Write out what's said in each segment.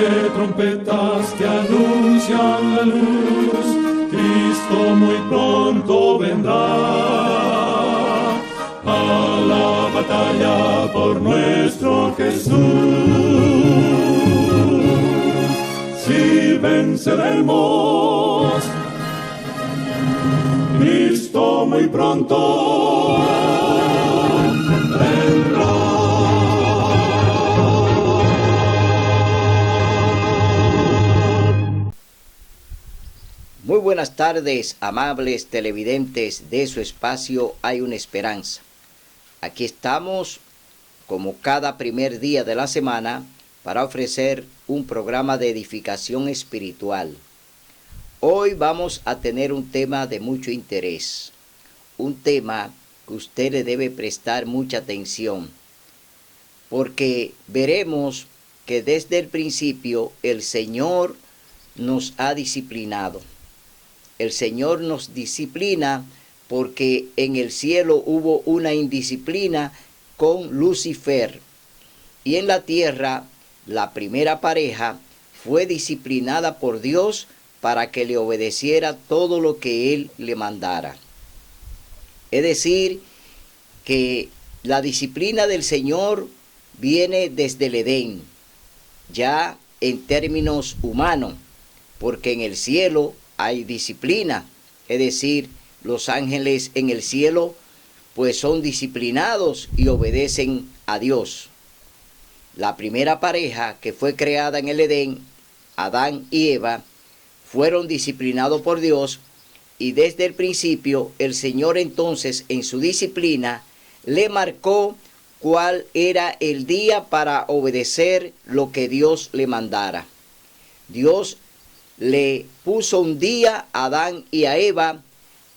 de trompetas que anuncian la luz, Cristo muy pronto vendrá a la batalla por nuestro Jesús. Si venceremos, Cristo muy pronto vendrá. Muy buenas tardes, amables televidentes de su espacio Hay una Esperanza. Aquí estamos, como cada primer día de la semana, para ofrecer un programa de edificación espiritual. Hoy vamos a tener un tema de mucho interés, un tema que usted le debe prestar mucha atención, porque veremos que desde el principio el Señor nos ha disciplinado. El Señor nos disciplina porque en el cielo hubo una indisciplina con Lucifer. Y en la tierra, la primera pareja fue disciplinada por Dios para que le obedeciera todo lo que Él le mandara. Es decir, que la disciplina del Señor viene desde el Edén, ya en términos humanos, porque en el cielo hay disciplina, es decir, los ángeles en el cielo pues son disciplinados y obedecen a Dios. La primera pareja que fue creada en el Edén, Adán y Eva, fueron disciplinados por Dios, y desde el principio el Señor entonces en su disciplina le marcó cuál era el día para obedecer lo que Dios le mandara. Dios le puso un día a Adán y a Eva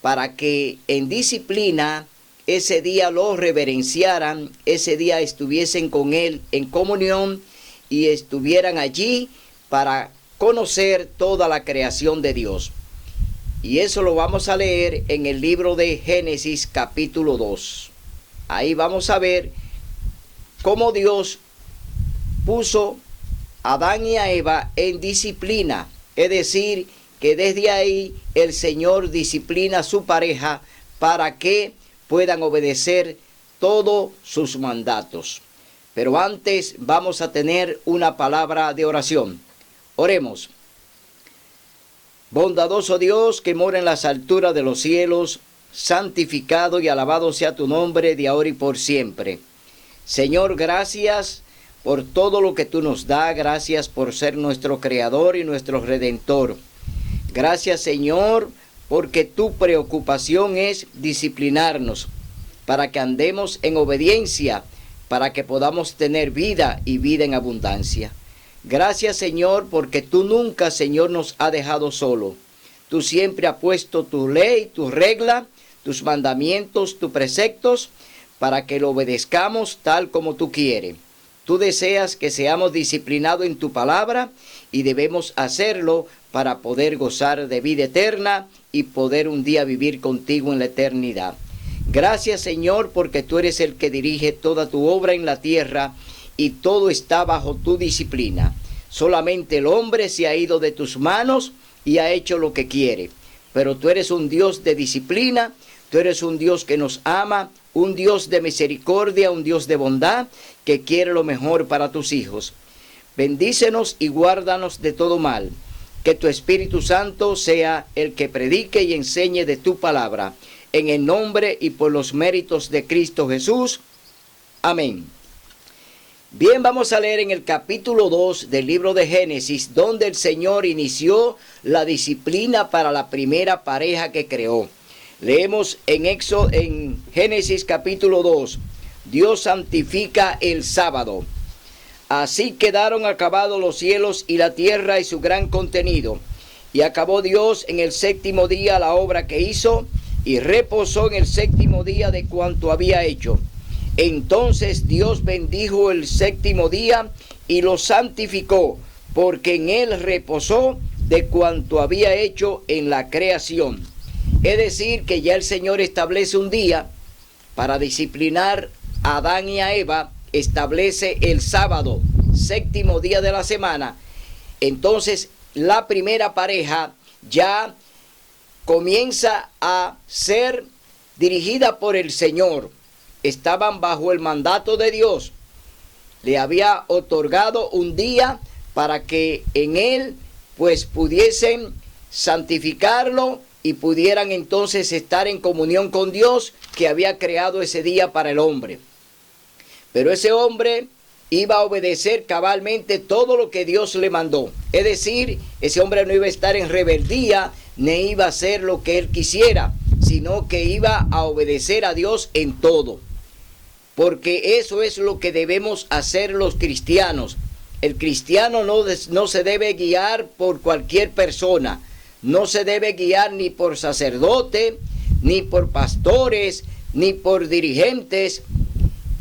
para que en disciplina ese día lo reverenciaran, ese día estuviesen con Él en comunión y estuvieran allí para conocer toda la creación de Dios. Y eso lo vamos a leer en el libro de Génesis capítulo 2. Ahí vamos a ver cómo Dios puso a Adán y a Eva en disciplina. Es decir, que desde ahí el Señor disciplina a su pareja para que puedan obedecer todos sus mandatos. Pero antes vamos a tener una palabra de oración. Oremos. Bondadoso Dios que mora en las alturas de los cielos, santificado y alabado sea tu nombre de ahora y por siempre. Señor, gracias por todo lo que tú nos das, gracias por ser nuestro Creador y nuestro Redentor. Gracias, Señor, porque tu preocupación es disciplinarnos, para que andemos en obediencia, para que podamos tener vida y vida en abundancia. Gracias, Señor, porque tú nunca, Señor, nos has dejado solo. Tú siempre has puesto tu ley, tu regla, tus mandamientos, tus preceptos, para que lo obedezcamos tal como tú quieres. Tú deseas que seamos disciplinados en tu palabra y debemos hacerlo para poder gozar de vida eterna y poder un día vivir contigo en la eternidad. Gracias, Señor, porque tú eres el que dirige toda tu obra en la tierra y todo está bajo tu disciplina. Solamente el hombre se ha ido de tus manos y ha hecho lo que quiere. Pero tú eres un Dios de disciplina, tú eres un Dios que nos ama, un Dios de misericordia, un Dios de bondad, que quiere lo mejor para tus hijos. Bendícenos y guárdanos de todo mal. Que tu Espíritu Santo sea el que predique y enseñe de tu palabra. En el nombre y por los méritos de Cristo Jesús. Amén. Bien, vamos a leer en el capítulo 2 del libro de Génesis, donde el Señor inició la disciplina para la primera pareja que creó. Leemos en Génesis capítulo 2. Dios santifica el sábado. Así quedaron acabados los cielos y la tierra y su gran contenido. Y acabó Dios en el séptimo día la obra que hizo, y reposó en el séptimo día de cuanto había hecho. Entonces Dios bendijo el séptimo día y lo santificó, porque en él reposó de cuanto había hecho en la creación. Es decir, que ya el Señor establece un día para disciplinar a Adán y a Eva, establece el sábado, séptimo día de la semana, entonces la primera pareja ya comienza a ser dirigida por el Señor. Estaban bajo el mandato de Dios. Le había otorgado un día para que en él pues pudiesen santificarlo y pudieran entonces estar en comunión con Dios, que había creado ese día para el hombre. Pero ese hombre iba a obedecer cabalmente todo lo que Dios le mandó. Es decir, ese hombre no iba a estar en rebeldía, ni iba a hacer lo que él quisiera, sino que iba a obedecer a Dios en todo. Porque eso es lo que debemos hacer los cristianos. El cristiano no se debe guiar por cualquier persona. No se debe guiar ni por sacerdote, ni por pastores, ni por dirigentes.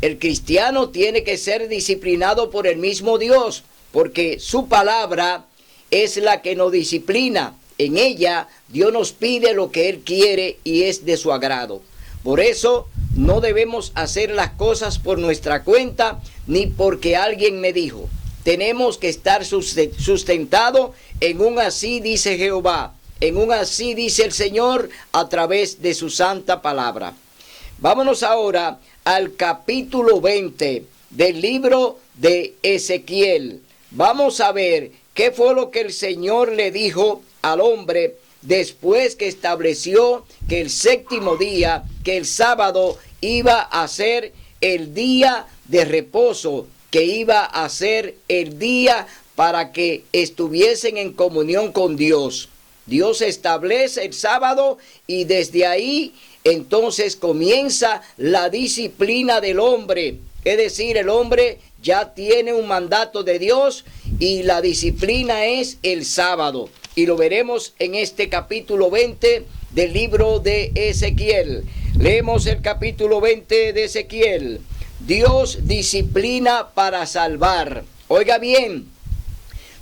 El cristiano tiene que ser disciplinado por el mismo Dios, porque su palabra es la que nos disciplina. En ella Dios nos pide lo que Él quiere y es de su agrado. Por eso no debemos hacer las cosas por nuestra cuenta ni porque alguien me dijo. Tenemos que estar sustentados en un así dice Jehová, en un así dice el Señor a través de su santa palabra. Vámonos ahora al capítulo 20 del libro de Ezequiel. Vamos a ver qué fue lo que el Señor le dijo al hombre después que estableció que el séptimo día, que el sábado iba a ser el día de reposo, que iba a ser el día para que estuviesen en comunión con Dios. Dios establece el sábado y desde ahí entonces comienza la disciplina del hombre. Es decir, el hombre ya tiene un mandato de Dios y la disciplina es el sábado. Y lo veremos en este capítulo 20 del libro de Ezequiel. Leemos el capítulo 20 de Ezequiel. Dios disciplina para salvar. Oiga bien,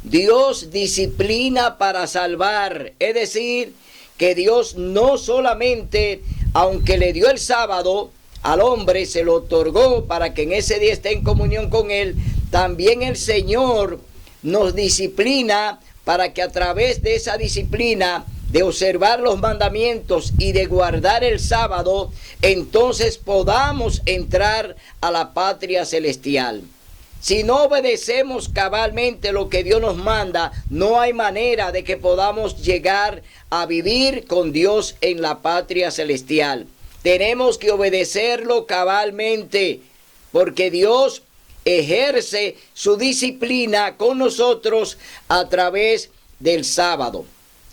Dios disciplina para salvar. Es decir, que Dios no solamente, aunque le dio el sábado al hombre, se lo otorgó para que en ese día esté en comunión con Él, también el Señor nos disciplina para que a través de esa disciplina, de observar los mandamientos y de guardar el sábado, entonces podamos entrar a la patria celestial. Si no obedecemos cabalmente lo que Dios nos manda, no hay manera de que podamos llegar a vivir con Dios en la patria celestial. Tenemos que obedecerlo cabalmente, porque Dios ejerce su disciplina con nosotros a través del sábado.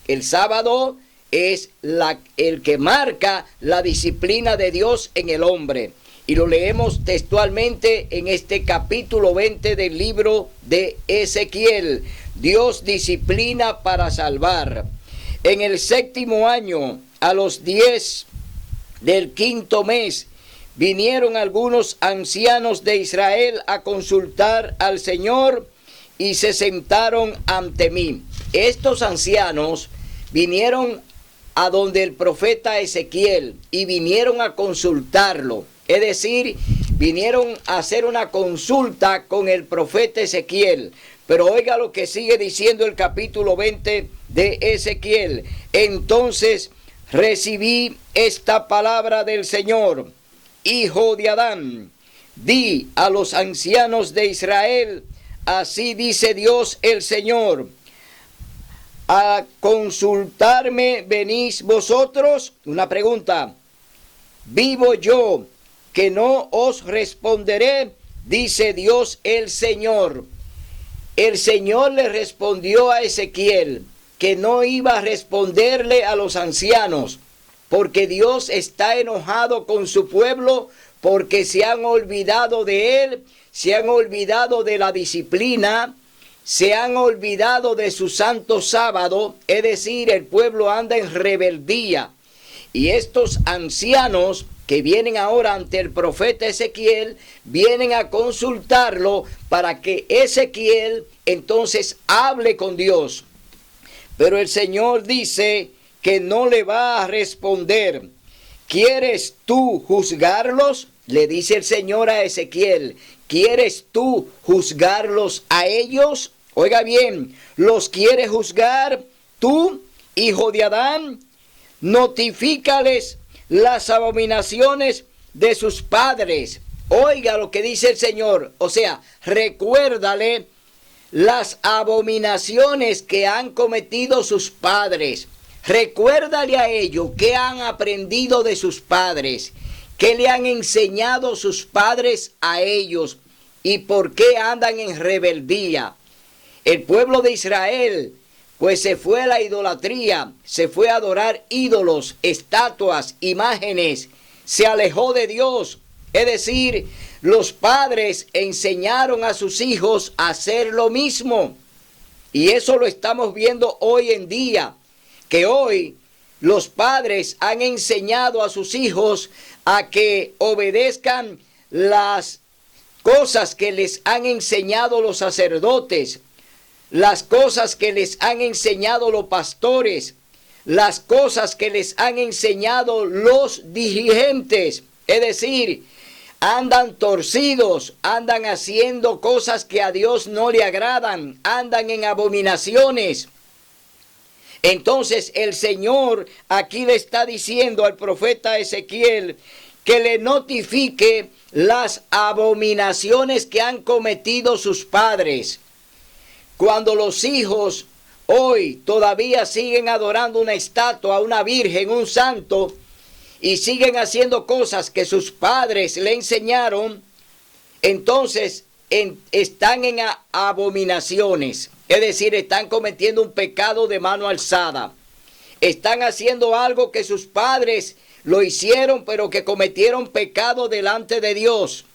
El sábado es el que marca la disciplina de Dios en el hombre. Y lo leemos textualmente en este capítulo 20 del libro de Ezequiel. Dios disciplina para salvar. En el séptimo año, a los 10 del quinto mes, vinieron algunos ancianos de Israel a consultar al Señor y se sentaron ante mí. Estos ancianos vinieron a donde el profeta Ezequiel y vinieron a consultarlo. Es decir, vinieron a hacer una consulta con el profeta Ezequiel. Pero oiga lo que sigue diciendo el capítulo 20 de Ezequiel. Entonces recibí esta palabra del Señor. Hijo de Adán, di a los ancianos de Israel, así dice Dios el Señor. ¿A consultarme venís vosotros? Una pregunta. Vivo yo, que no os responderé, dice Dios el Señor. El Señor le respondió a Ezequiel que no iba a responderle a los ancianos, porque Dios está enojado con su pueblo, porque se han olvidado de Él, se han olvidado de la disciplina, se han olvidado de su santo sábado, es decir, el pueblo anda en rebeldía. Y estos ancianos que vienen ahora ante el profeta Ezequiel, vienen a consultarlo para que Ezequiel entonces hable con Dios. Pero el Señor dice que no le va a responder. ¿Quieres tú juzgarlos? Le dice el Señor a Ezequiel. ¿Quieres tú juzgarlos a ellos? Oiga bien, ¿los quieres juzgar tú, hijo de Adán? Notifícales las abominaciones de sus padres. Oiga lo que dice el Señor. O sea, recuérdale las abominaciones que han cometido sus padres. Recuérdale a ellos qué han aprendido de sus padres, qué le han enseñado sus padres a ellos y por qué andan en rebeldía. El pueblo de Israel pues se fue a la idolatría, se fue a adorar ídolos, estatuas, imágenes, se alejó de Dios. Es decir, los padres enseñaron a sus hijos a hacer lo mismo. Y eso lo estamos viendo hoy en día, que hoy los padres han enseñado a sus hijos a que obedezcan las cosas que les han enseñado los sacerdotes, las cosas que les han enseñado los pastores, las cosas que les han enseñado los dirigentes. Es decir, andan torcidos, andan haciendo cosas que a Dios no le agradan, andan en abominaciones. Entonces el Señor aquí le está diciendo al profeta Ezequiel que le notifique las abominaciones que han cometido sus padres. Cuando los hijos hoy todavía siguen adorando una estatua, una virgen, un santo, y siguen haciendo cosas que sus padres le enseñaron, entonces están en abominaciones. Es decir, están cometiendo un pecado de mano alzada. Están haciendo algo que sus padres lo hicieron, pero que cometieron pecado delante de Dios.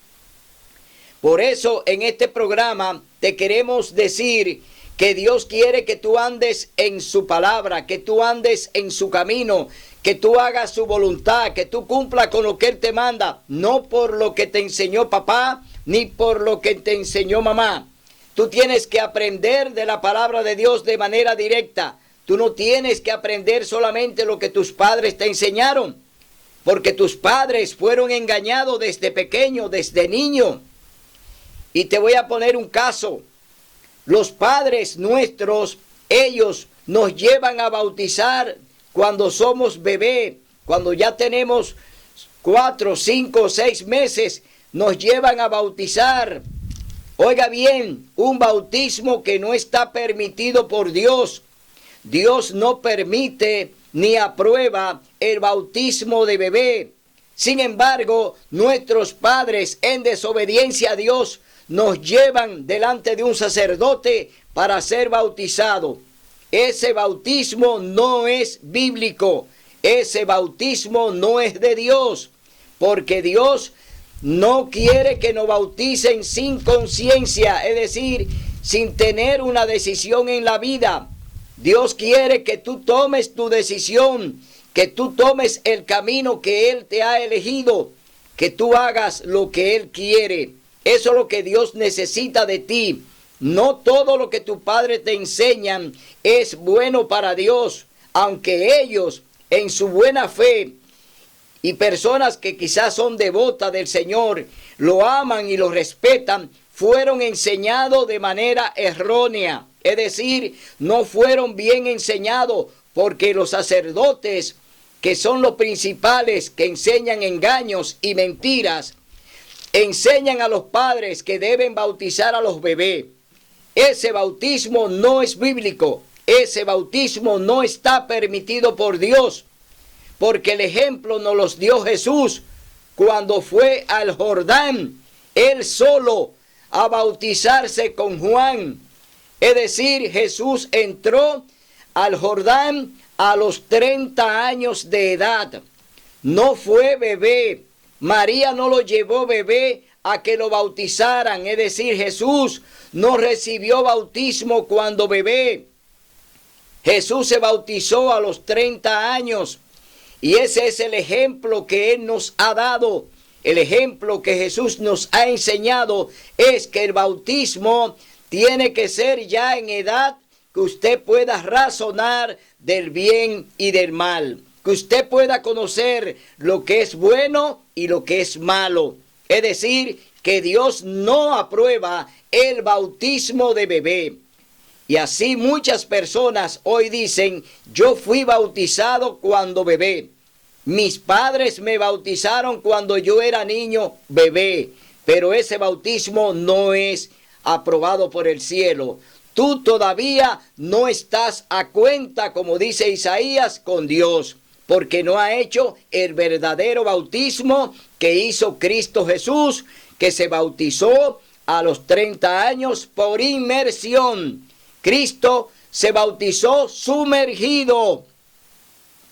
Por eso en este programa te queremos decir que Dios quiere que tú andes en su palabra, que tú andes en su camino, que tú hagas su voluntad, que tú cumplas con lo que Él te manda, no por lo que te enseñó papá, ni por lo que te enseñó mamá. Tú tienes que aprender de la palabra de Dios de manera directa. Tú no tienes que aprender solamente lo que tus padres te enseñaron, porque tus padres fueron engañados desde pequeño, desde niño. Y te voy a poner un caso. Los padres nuestros, ellos nos llevan a bautizar cuando somos bebé, cuando ya tenemos 4, 5, 6 meses, nos llevan a bautizar. Oiga bien, un bautismo que no está permitido por Dios. Dios no permite ni aprueba el bautismo de bebé. Sin embargo, nuestros padres en desobediencia a Dios nos llevan delante de un sacerdote para ser bautizado. Ese bautismo no es bíblico. Ese bautismo no es de Dios. Porque Dios no quiere que nos bauticen sin conciencia, es decir, sin tener una decisión en la vida. Dios quiere que tú tomes tu decisión, que tú tomes el camino que Él te ha elegido, que tú hagas lo que Él quiere. Eso es lo que Dios necesita de ti. No todo lo que tus padres te enseñan es bueno para Dios, aunque ellos en su buena fe y personas que quizás son devotas del Señor, lo aman y lo respetan, fueron enseñados de manera errónea. Es decir, no fueron bien enseñados, porque los sacerdotes, que son los principales que enseñan engaños y mentiras, enseñan a los padres que deben bautizar a los bebés. Ese bautismo no es bíblico. Ese bautismo no está permitido por Dios. Porque el ejemplo nos los dio Jesús cuando fue al Jordán, Él solo, a bautizarse con Juan. Es decir, Jesús entró al Jordán a los 30 años de edad. No fue bebé. María no lo llevó bebé a que lo bautizaran. Es decir, Jesús no recibió bautismo cuando bebé. Jesús se bautizó a los 30 años. Y ese es el ejemplo que Él nos ha dado. El ejemplo que Jesús nos ha enseñado es que el bautismo tiene que ser ya en edad que usted pueda razonar del bien y del mal. Que usted pueda conocer lo que es bueno y lo que es malo. Es decir, que Dios no aprueba el bautismo de bebé. Y así muchas personas hoy dicen, yo fui bautizado cuando bebé. Mis padres me bautizaron cuando yo era niño, bebé. Pero ese bautismo no es aprobado por el cielo. Tú todavía no estás a cuenta, como dice Isaías, con Dios, porque no ha hecho el verdadero bautismo que hizo Cristo Jesús, que se bautizó a los 30 años por inmersión. Cristo se bautizó sumergido.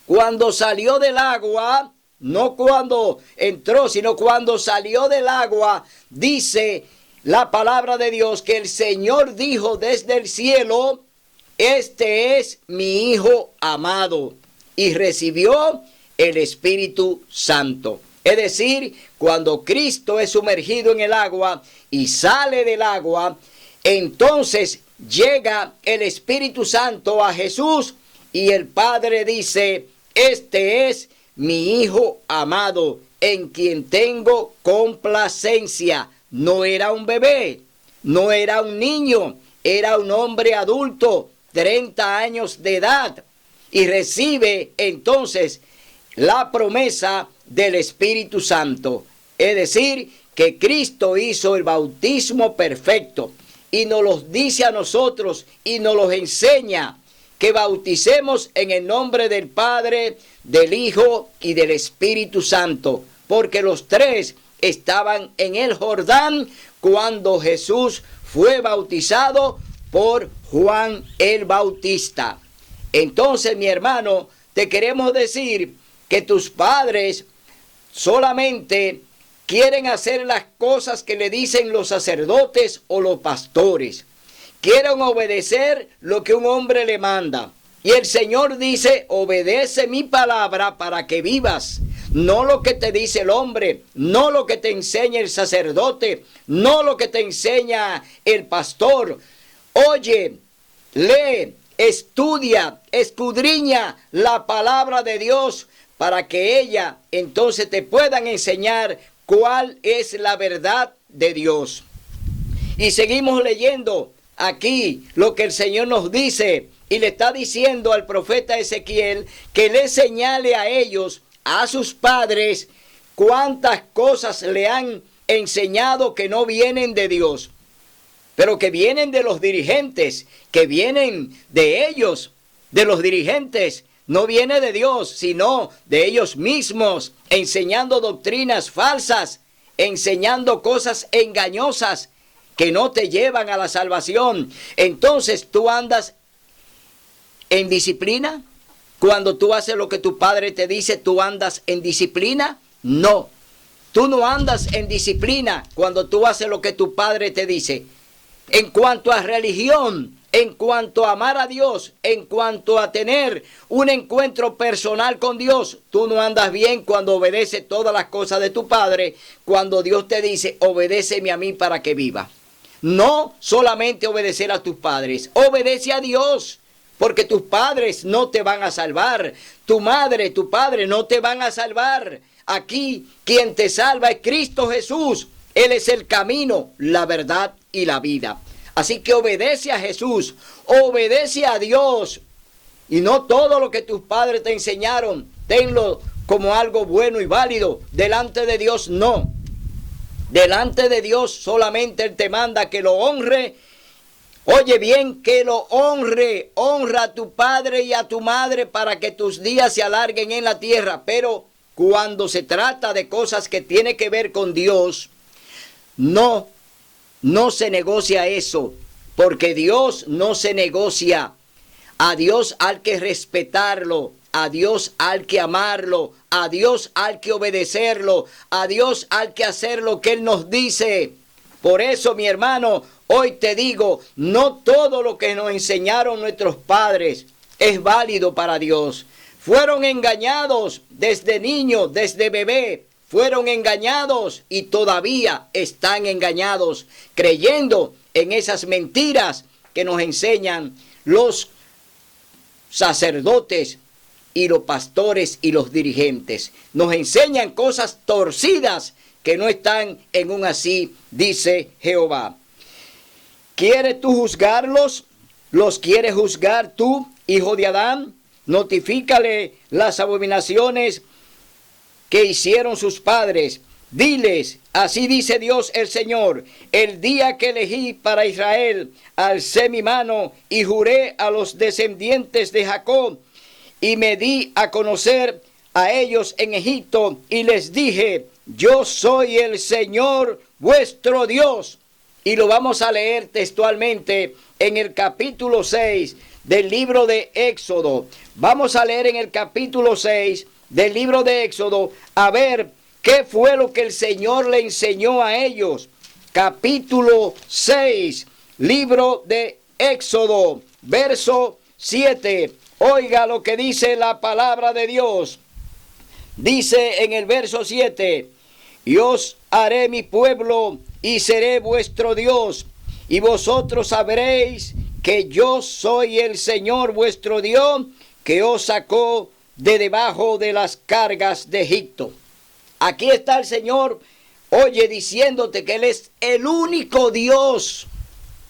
Cuando salió del agua, no cuando entró, sino cuando salió del agua, dice la palabra de Dios que el Señor dijo desde el cielo, este es mi Hijo amado, y recibió el Espíritu Santo. Es decir, cuando Cristo es sumergido en el agua y sale del agua, entonces llega el Espíritu Santo a Jesús y el Padre dice, este es mi Hijo amado, en quien tengo complacencia. No era un bebé, no era un niño, era un hombre adulto, 30 años de edad, y recibe entonces la promesa del Espíritu Santo. Es decir, que Cristo hizo el bautismo perfecto y nos los dice a nosotros y nos los enseña que bauticemos en el nombre del Padre, del Hijo y del Espíritu Santo, porque los tres estaban en el Jordán cuando Jesús fue bautizado por Juan el Bautista. Entonces, mi hermano, te queremos decir que tus padres solamente quieren hacer las cosas que le dicen los sacerdotes o los pastores. Quieren obedecer lo que un hombre le manda. Y el Señor dice, obedece mi palabra para que vivas. No lo que te dice el hombre, no lo que te enseña el sacerdote, no lo que te enseña el pastor. Oye, lee, estudia, escudriña la palabra de Dios para que ella entonces te puedan enseñar cuál es la verdad de Dios. Y seguimos leyendo aquí lo que el Señor nos dice y le está diciendo al profeta Ezequiel que le señale a ellos, a sus padres, cuántas cosas le han enseñado que no vienen de Dios, pero que vienen de los dirigentes, que vienen de ellos, de los dirigentes. No viene de Dios, sino de ellos mismos, enseñando doctrinas falsas, enseñando cosas engañosas que no te llevan a la salvación. Entonces, ¿tú andas en disciplina? Cuando tú haces lo que tu padre te dice, ¿tú andas en disciplina? No, tú no andas en disciplina cuando tú haces lo que tu padre te dice. En cuanto a religión, en cuanto a amar a Dios, en cuanto a tener un encuentro personal con Dios, tú no andas bien cuando obedeces todas las cosas de tu padre, cuando Dios te dice, obedéceme a mí para que viva. No solamente obedecer a tus padres, obedece a Dios, porque tus padres no te van a salvar, tu madre, tu padre no te van a salvar. Aquí quien te salva es Cristo Jesús. Él es el camino, la verdad y la vida. Así que obedece a Jesús, obedece a Dios. Y no todo lo que tus padres te enseñaron, tenlo como algo bueno y válido. Delante de Dios no. Delante de Dios solamente Él te manda que lo honre. Oye bien, que lo honre. Honra a tu padre y a tu madre para que tus días se alarguen en la tierra. Pero cuando se trata de cosas que tienen que ver con Dios, no se negocia eso, porque Dios no se negocia. A Dios hay que respetarlo, a Dios hay que amarlo, a Dios hay que obedecerlo, a Dios hay que hacer lo que Él nos dice. Por eso, mi hermano, hoy te digo, no todo lo que nos enseñaron nuestros padres es válido para Dios. Fueron engañados desde niños, desde bebé. Fueron engañados y todavía están engañados, creyendo en esas mentiras que nos enseñan los sacerdotes y los pastores y los dirigentes. Nos enseñan cosas torcidas que no están en un así, dice Jehová. ¿Quieres tú juzgarlos? ¿Los quieres juzgar tú, hijo de Adán? Notifícale las abominaciones que hicieron sus padres. Diles, así dice Dios el Señor, el día que elegí para Israel, alcé mi mano y juré a los descendientes de Jacob, y me di a conocer a ellos en Egipto, y les dije, yo soy el Señor vuestro Dios. Y lo vamos a leer textualmente en el capítulo 6 del libro de Éxodo. Vamos a leer en el capítulo 6 del libro de Éxodo, a ver qué fue lo que el Señor le enseñó a ellos. Capítulo 6, libro de Éxodo, verso 7. Oiga lo que dice la palabra de Dios. Dice en el verso 7, y os haré mi pueblo y seré vuestro Dios, y vosotros sabréis que yo soy el Señor vuestro Dios, que os sacó de debajo de las cargas de Egipto. Aquí está el Señor, oye, diciéndote que Él es el único Dios.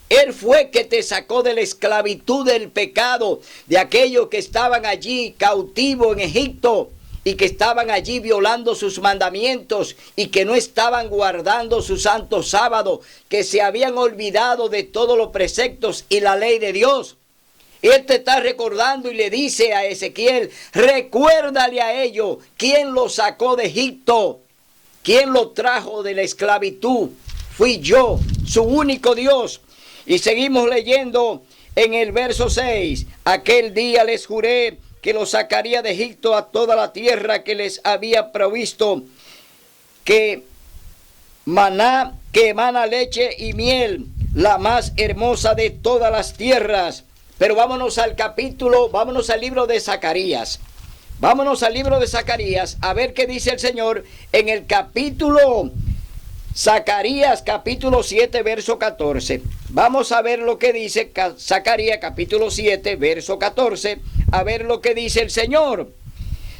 Él fue que te sacó de la esclavitud del pecado, de aquellos que estaban allí cautivos en Egipto y que estaban allí violando sus mandamientos y que no estaban guardando su santo sábado, que se habían olvidado de todos los preceptos y la ley de Dios. Él te está recordando y le dice a Ezequiel, recuérdale a ellos quién lo sacó de Egipto, quién lo trajo de la esclavitud. Fui yo, su único Dios. Y seguimos leyendo en el verso 6. Aquel día les juré que los sacaría de Egipto a toda la tierra que les había provisto, que emana leche y miel, la más hermosa de todas las tierras. Pero vámonos al libro de Zacarías. Vámonos al libro de Zacarías a ver qué dice el Señor en el capítulo Zacarías, capítulo 7, verso 14. Vamos a ver lo que dice Zacarías, capítulo 7, verso 14. A ver lo que dice el Señor.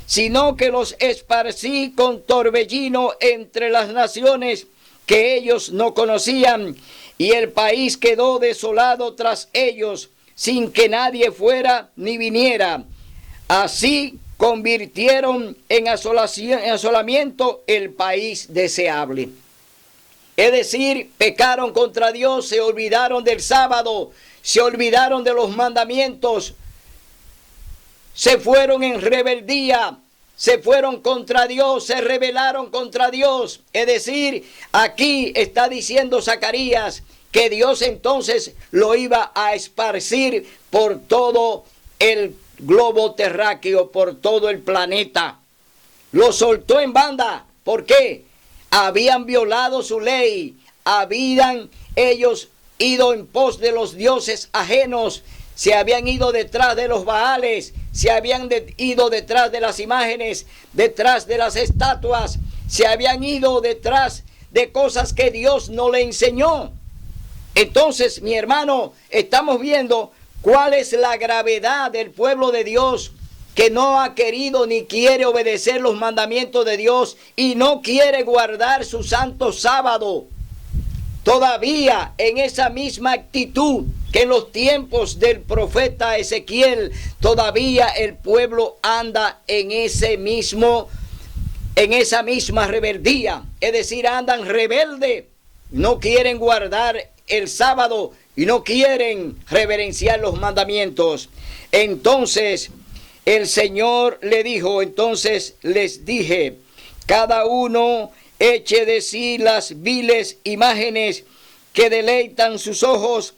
Sino que los esparcí con torbellino entre las naciones que ellos no conocían, y el país quedó desolado tras ellos, sin que nadie fuera ni viniera. Así convirtieron en asolamiento el país deseable. Es decir, pecaron contra Dios, se olvidaron del sábado, se olvidaron de los mandamientos, se fueron en rebeldía, se fueron contra Dios, se rebelaron contra Dios. Es decir, aquí está diciendo Zacarías que Dios entonces lo iba a esparcir por todo el globo terráqueo, por todo el planeta. Lo soltó en banda. ¿Por qué? Habían violado su ley, habían ellos ido en pos de los dioses ajenos, se habían ido detrás de los Baales, se habían ido detrás de las imágenes, detrás de las estatuas, se habían ido detrás de cosas que Dios no le enseñó. Entonces, mi hermano, estamos viendo cuál es la gravedad del pueblo de Dios, que no ha querido ni quiere obedecer los mandamientos de Dios y no quiere guardar su santo sábado. Todavía en esa misma actitud que en los tiempos del profeta Ezequiel, todavía el pueblo anda en esa misma rebeldía. Es decir, andan rebeldes, no quieren guardar el sábado y no quieren reverenciar los mandamientos. Entonces el Señor le dijo, entonces les dije, cada uno eche de sí las viles imágenes que deleitan sus ojos,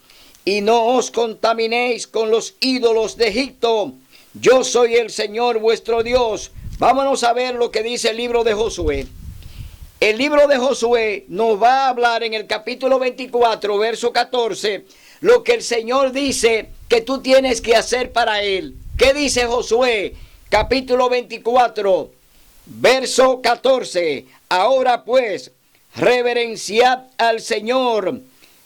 y no os contaminéis con los ídolos de Egipto. Yo soy el Señor vuestro Dios. Vámonos a ver lo que dice el libro de Josué. El libro de Josué nos va a hablar en el capítulo 24, verso 14, lo que el Señor dice que tú tienes que hacer para Él. ¿Qué dice Josué? Capítulo 24, verso 14. Ahora pues, reverenciad al Señor,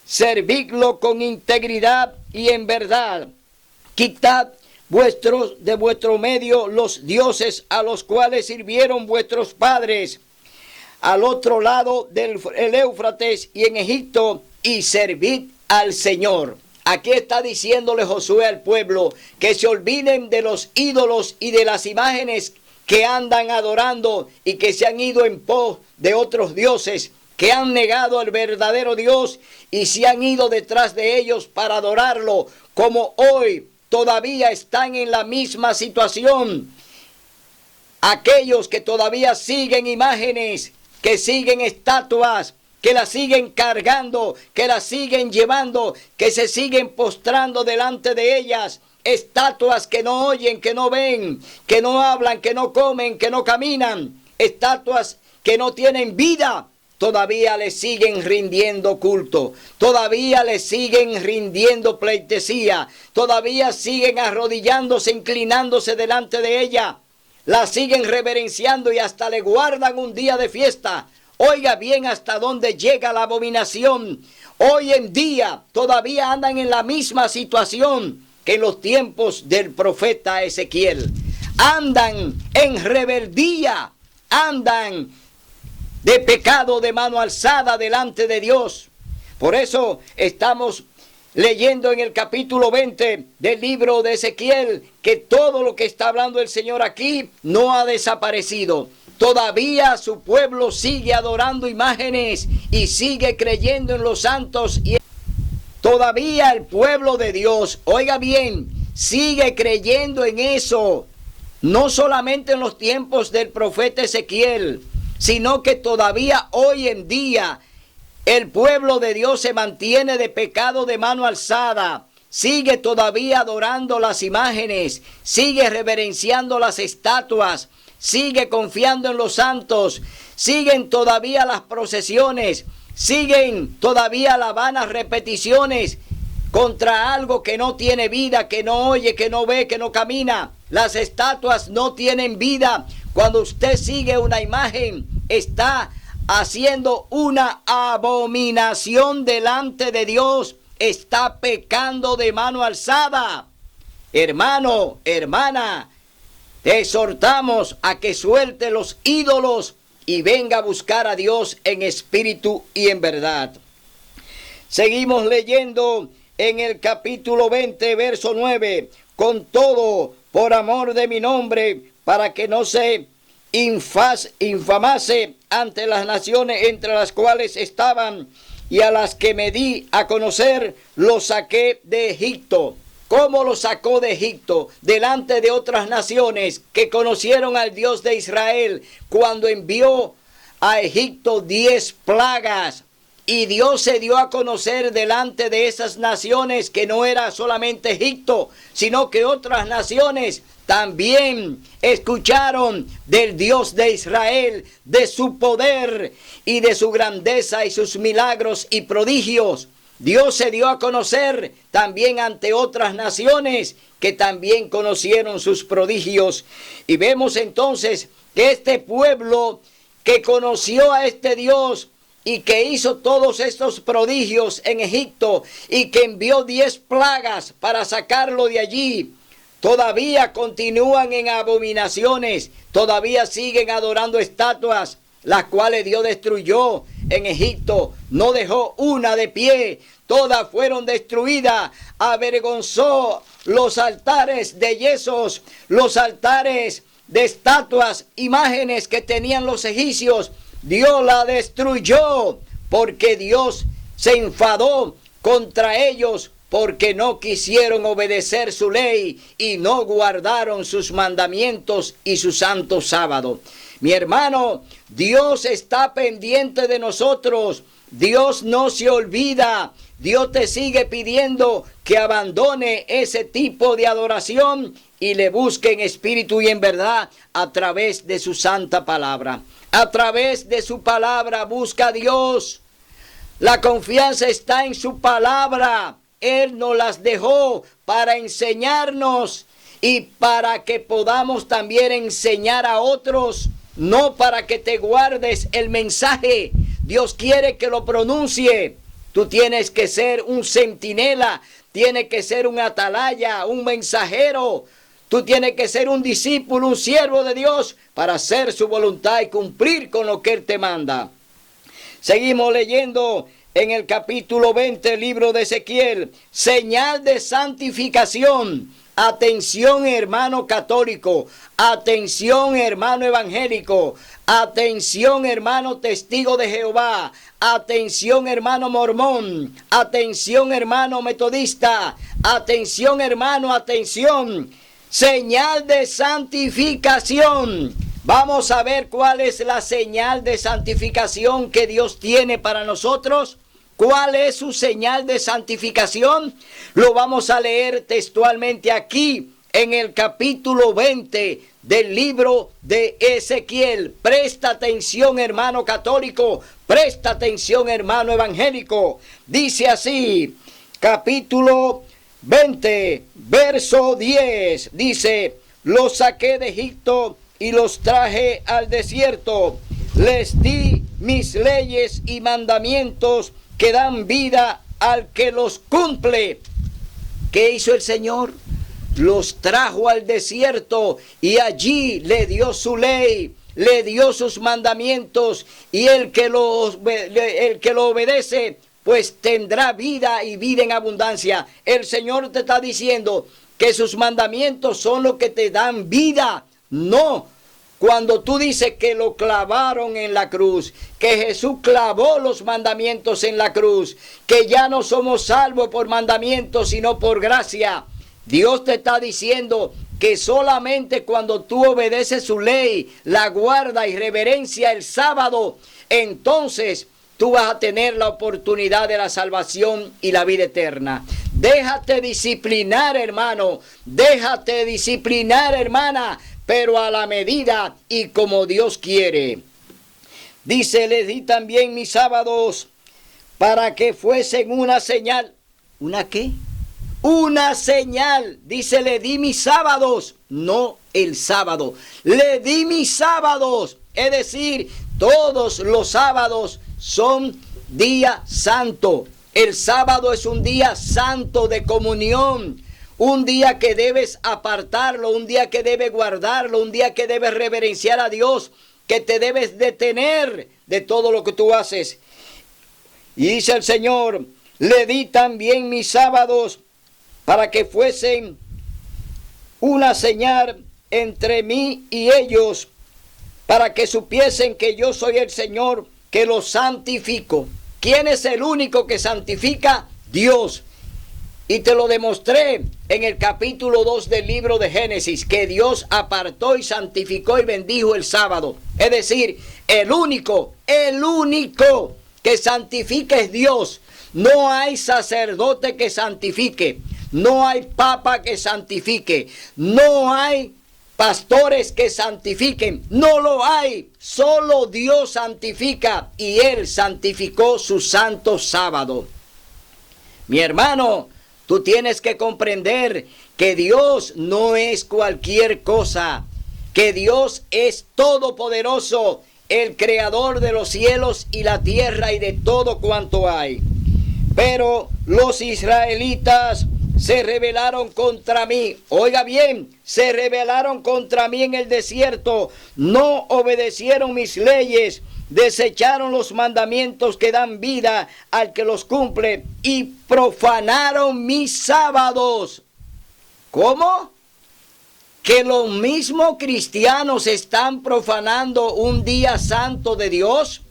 servidlo con integridad y en verdad. Quitad de vuestro medio los dioses a los cuales sirvieron vuestros padres al otro lado del Éufrates y en Egipto, y servid al Señor. Aquí está diciéndole Josué al pueblo que se olviden de los ídolos y de las imágenes que andan adorando y que se han ido en pos de otros dioses, que han negado al verdadero Dios y se han ido detrás de ellos para adorarlo, como hoy todavía están en la misma situación. Aquellos que todavía siguen imágenes, que siguen estatuas, que las siguen cargando, que las siguen llevando, que se siguen postrando delante de ellas. Estatuas que no oyen, que no ven, que no hablan, que no comen, que no caminan. Estatuas que no tienen vida. Todavía le siguen rindiendo culto. Todavía le siguen rindiendo pleitesía. Todavía siguen arrodillándose, inclinándose delante de ella. La siguen reverenciando y hasta le guardan un día de fiesta. Oiga bien hasta dónde llega la abominación. Hoy en día todavía andan en la misma situación que en los tiempos del profeta Ezequiel. Andan en rebeldía, andan de pecado de mano alzada delante de Dios. Por eso estamos leyendo en el capítulo 20 del libro de Ezequiel que todo lo que está hablando el Señor aquí no ha desaparecido. Todavía su pueblo sigue adorando imágenes y sigue creyendo en los santos. Y todavía el pueblo de Dios, oiga bien, sigue creyendo en eso. No solamente en los tiempos del profeta Ezequiel, sino que todavía hoy en día el pueblo de Dios se mantiene de pecado de mano alzada. Sigue todavía adorando las imágenes, sigue reverenciando las estatuas, sigue confiando en los santos, siguen todavía las procesiones, siguen todavía las vanas repeticiones contra algo que no tiene vida, que no oye, que no ve, que no camina. Las estatuas no tienen vida. Cuando usted sigue una imagen, está haciendo una abominación delante de Dios. Está pecando de mano alzada. Hermano, hermana, te exhortamos a que suelte los ídolos y venga a buscar a Dios en espíritu y en verdad. Seguimos leyendo en el capítulo 20, verso 9. Con todo, por amor de mi nombre, para que no se infamase ante las naciones entre las cuales estaban y a las que me di a conocer, los saqué de Egipto. ¿Cómo los sacó de Egipto? Delante de otras naciones que conocieron al Dios de Israel cuando envió a Egipto 10 plagas. Y Dios se dio a conocer delante de esas naciones que no era solamente Egipto, sino que otras naciones también escucharon del Dios de Israel, de su poder y de su grandeza y sus milagros y prodigios. Dios se dio a conocer también ante otras naciones que también conocieron sus prodigios. Y vemos entonces que este pueblo que conoció a este Dios y que hizo todos estos prodigios en Egipto y que envió 10 plagas para sacarlo de allí, todavía continúan en abominaciones, todavía siguen adorando estatuas, las cuales Dios destruyó en Egipto. No dejó una de pie, todas fueron destruidas. Avergonzó los altares de yesos, los altares de estatuas, imágenes que tenían los egipcios. Dios la destruyó porque Dios se enfadó contra ellos porque no quisieron obedecer su ley y no guardaron sus mandamientos y su santo sábado. Mi hermano, Dios está pendiente de nosotros. Dios no se olvida. Dios te sigue pidiendo que abandone ese tipo de adoración y le busque en espíritu y en verdad a través de su santa palabra. A través de su palabra busca a Dios. La confianza está en su palabra. Él nos las dejó para enseñarnos y para que podamos también enseñar a otros, no para que te guardes el mensaje. Dios quiere que lo pronuncie. Tú tienes que ser un centinela, tienes que ser un atalaya, un mensajero. Tú tienes que ser un discípulo, un siervo de Dios para hacer su voluntad y cumplir con lo que Él te manda. Seguimos leyendo en el capítulo 20 del libro de Ezequiel, señal de santificación. Atención, hermano católico, atención, hermano evangélico, atención, hermano testigo de Jehová, atención, hermano mormón, atención, hermano metodista, atención, hermano, atención, señal de santificación. Vamos a ver cuál es la señal de santificación que Dios tiene para nosotros. ¿Cuál es su señal de santificación? Lo vamos a leer textualmente aquí en el capítulo 20 del libro de Ezequiel. Presta atención, hermano católico, presta atención, hermano evangélico. Dice así, capítulo 20, verso 10, dice: los saqué de Egipto y los traje al desierto. Les di mis leyes y mandamientos que dan vida al que los cumple. ¿Qué hizo el Señor? Los trajo al desierto y allí le dio su ley, le dio sus mandamientos, y el que lo obedece, pues tendrá vida y vida en abundancia. El Señor te está diciendo que sus mandamientos son los que te dan vida. No, cuando tú dices que lo clavaron en la cruz, que Jesús clavó los mandamientos en la cruz, que ya no somos salvos por mandamientos, sino por gracia. Dios te está diciendo que solamente cuando tú obedeces su ley, la guarda y reverencia el sábado, entonces tú vas a tener la oportunidad de la salvación y la vida eterna. Déjate disciplinar, hermano. Déjate disciplinar, hermana, pero a la medida y como Dios quiere. Dice: les di también mis sábados para que fuesen una señal. ¿Una qué? Una señal. Dice: le di mis sábados, no el sábado. Le di mis sábados. Es decir, todos los sábados son día santo. El sábado es un día santo de comunión. Un día que debes apartarlo, un día que debes guardarlo, un día que debes reverenciar a Dios, que te debes detener de todo lo que tú haces. Y dice el Señor: le di también mis sábados para que fuesen una señal entre mí y ellos, para que supiesen que yo soy el Señor, que los santifico. ¿Quién es el único que santifica? Dios. Y te lo demostré en el capítulo 2 del libro de Génesis, que Dios apartó y santificó y bendijo el sábado. Es decir, el único que santifica es Dios. No hay sacerdote que santifique, no hay papa que santifique, no hay pastores que santifiquen, no lo hay. Solo Dios santifica, y Él santificó su santo sábado. Mi hermano, tú tienes que comprender que Dios no es cualquier cosa, que Dios es todopoderoso, el creador de los cielos y la tierra y de todo cuanto hay. Pero los israelitas se rebelaron contra mí. Oiga bien, se rebelaron contra mí en el desierto, no obedecieron mis leyes, desecharon los mandamientos que dan vida al que los cumple y profanaron mis sábados. ¿Cómo? Que los mismos cristianos están profanando un día santo de Dios.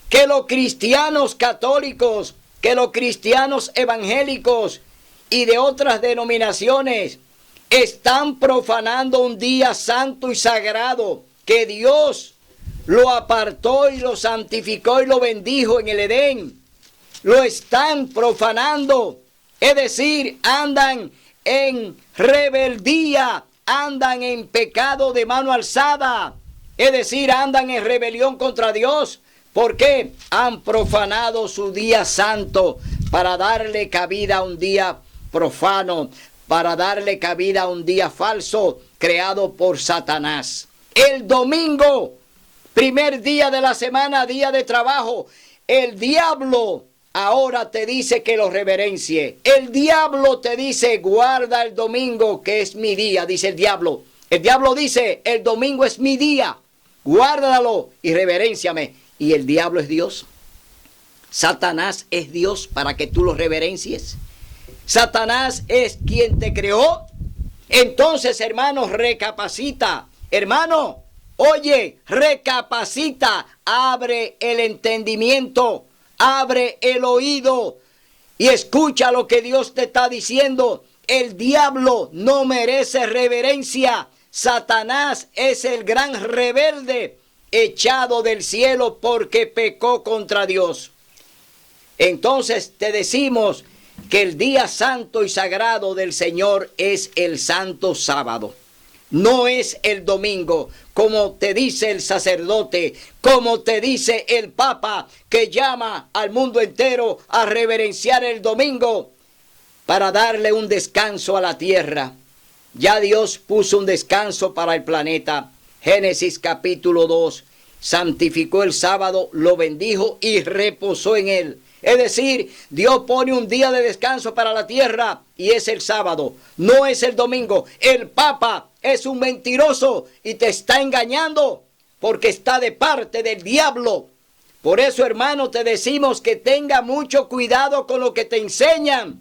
Que los cristianos católicos, que los cristianos evangélicos y de otras denominaciones están profanando un día santo y sagrado que Dios lo apartó y lo santificó y lo bendijo en el Edén. Lo están profanando, es decir, andan en rebeldía, andan en pecado de mano alzada, es decir, andan en rebelión contra Dios. ¿Por qué? Han profanado su día santo para darle cabida a un día profano, para darle cabida a un día falso creado por Satanás. El domingo, primer día de la semana, día de trabajo, el diablo ahora te dice que lo reverencie. El diablo te dice: guarda el domingo, que es mi día, dice el diablo. El diablo dice: el domingo es mi día, guárdalo y reverénciame. ¿Y el diablo es Dios? ¿Satanás es Dios para que tú lo reverencies? ¿Satanás es quien te creó? Entonces, hermano, recapacita. Hermano, oye, recapacita. Abre el entendimiento, abre el oído y escucha lo que Dios te está diciendo. El diablo no merece reverencia. Satanás es el gran rebelde echado del cielo porque pecó contra Dios. Entonces te decimos que el día santo y sagrado del Señor es el santo sábado. No es el domingo, como te dice el sacerdote, como te dice el Papa, que llama al mundo entero a reverenciar el domingo para darle un descanso a la tierra. Ya Dios puso un descanso para el planeta. Génesis capítulo 2, santificó el sábado, lo bendijo y reposó en él. Es decir, Dios pone un día de descanso para la tierra y es el sábado, no es el domingo. El Papa es un mentiroso y te está engañando porque está de parte del diablo. Por eso, hermano, te decimos que tenga mucho cuidado con lo que te enseñan.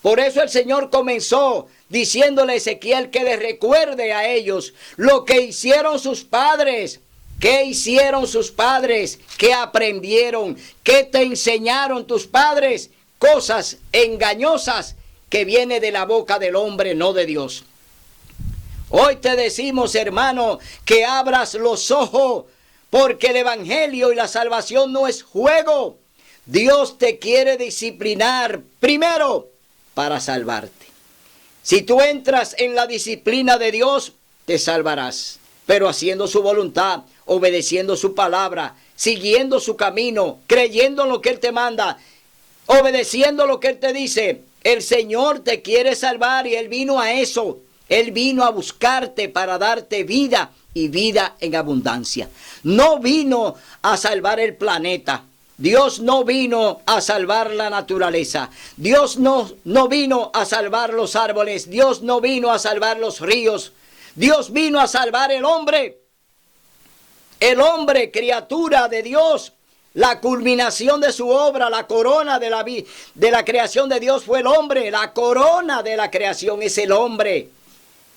Por eso el Señor comenzó diciéndole a Ezequiel que les recuerde a ellos lo que hicieron sus padres. ¿Qué hicieron sus padres? ¿Qué aprendieron? ¿Qué te enseñaron tus padres? Cosas engañosas que vienen de la boca del hombre, no de Dios. Hoy te decimos, hermano, que abras los ojos, porque el evangelio y la salvación no es juego. Dios te quiere disciplinar primero para salvarte. Si tú entras en la disciplina de Dios, te salvarás, pero haciendo su voluntad, obedeciendo su palabra, siguiendo su camino, creyendo en lo que Él te manda, obedeciendo lo que Él te dice. El Señor te quiere salvar y Él vino a eso. Él vino a buscarte para darte vida y vida en abundancia. No vino a salvar el planeta. Dios no vino a salvar la naturaleza. Dios no vino a salvar los árboles. Dios no vino a salvar los ríos. Dios vino a salvar el hombre. El hombre, criatura de Dios, la culminación de su obra, la corona de la creación de Dios fue el hombre. La corona de la creación es el hombre.